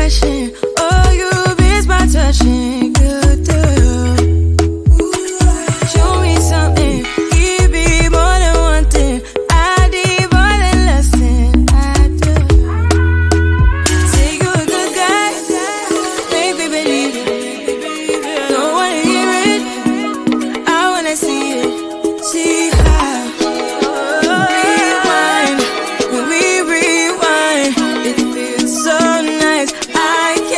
passion. Oh, you miss my touching. You do. Show me something. Give me more than one thing. I need more than less than I do. Say you a good guy. Make me believe it. Don't wanna hear it. I wanna see it. See how. Rewind. When we rewind, it feels so nice. I can't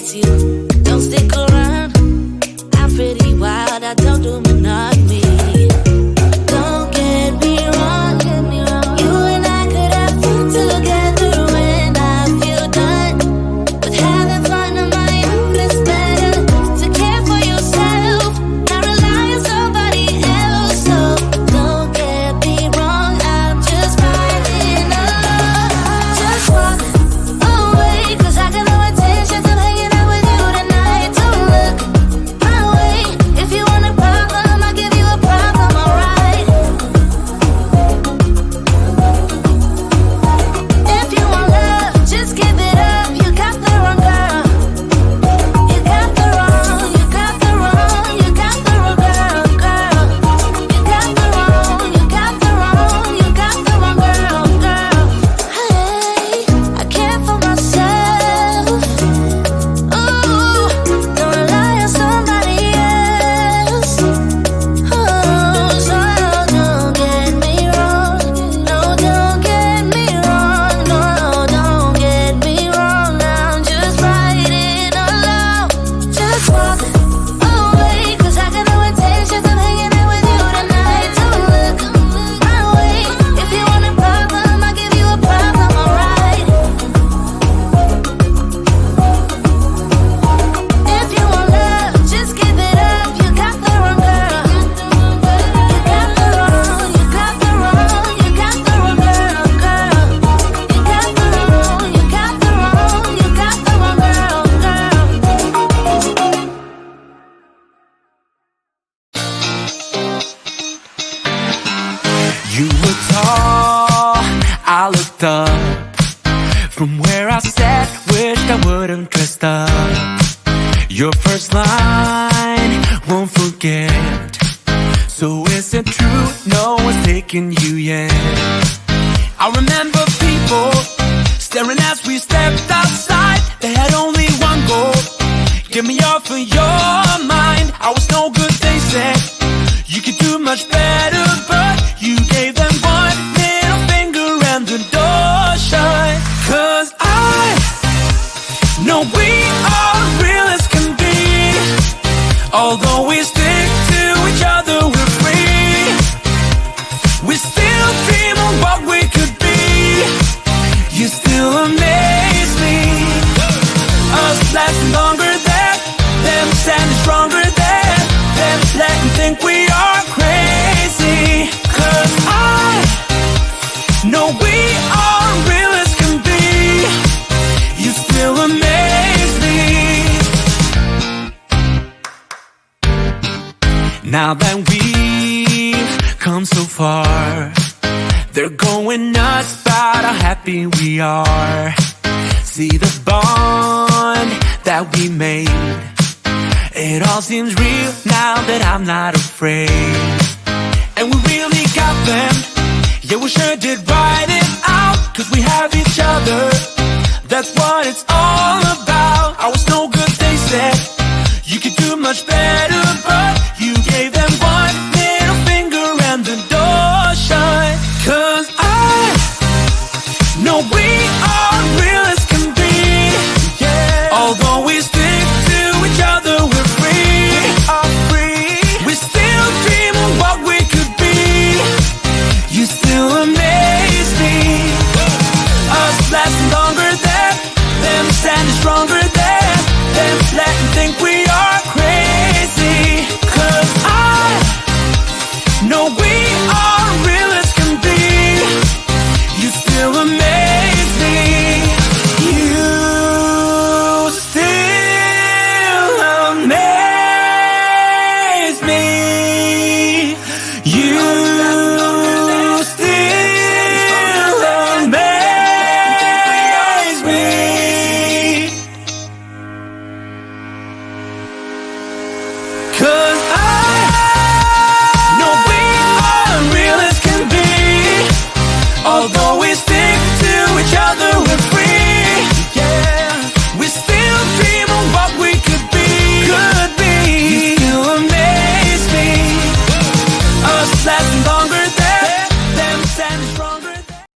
it's you. Don't stick around. I'm pretty wild. I don't do monogamy. Don't get me wrong. You and I could have fun together when I feel done. But having fun on my own is better. To care for yourself, not rely on somebody else. So don't get me wrong. I'm just falling in love. Just walk away, 'cause I got no intentions of hanging out with you tonight. Don't look my way. If you want a problem, I'll give you a problem, alright? If you want love, just give it up. You got the wrong girl. You got the wrong, you got the wrong, you got the wrong girl, girl. You got the wrong, you got the wrong, you got the wrong girl, girl. Hey, I care for myself. Ooh, don't rely on somebody else. Oh, so don't get me wrong. No, don't get me wrong. No, don't get me wrong. I'm just riding along. Just walk away, 'cause I got no intentions of hanging out with you tonight. Don't look my way. If you want a problem, I'll give you a problem, alright? If you want love, just give it up. You got the wrong girl. You got the wrong, you got the wrong, you got the wrong girl, girl. You got the wrong, you got the wrong, you got the wrong girl, girl. You were tall, I looked up. From where I sat, wished I would've dressed up. Your first line, won't forget. So is it true, no one's taking you yet? I remember people staring as we stepped outside. They had only one goal, get me off of your mind. I was no good, they said. You could do much better, but you gave them one middle finger and the door shut. 'Cause I know we are real as can be. Although we stick to each other, we're free. We still dream of what we could be. You still amaze me. Us lasting longer than them, standing stronger than them, letting think we are crazy. 'Cause I know we are real as can be. You still amaze me. Now that we've come so far, they're going nuts about how happy we are. See the bond that we made. It all seems real now that I'm not afraid. And we really got them. Yeah, we sure did write it out. 'Cause we have each other. That's what it's all about. I was no good, they said. You could do much better, but you gave them one middle finger and the door shut. 'Cause I know we are real as can be. Yeah. Although we stick to each other, we're free. We are free. We still dream of what we could be. You still amaze me. Us lasting longer than them, standing stronger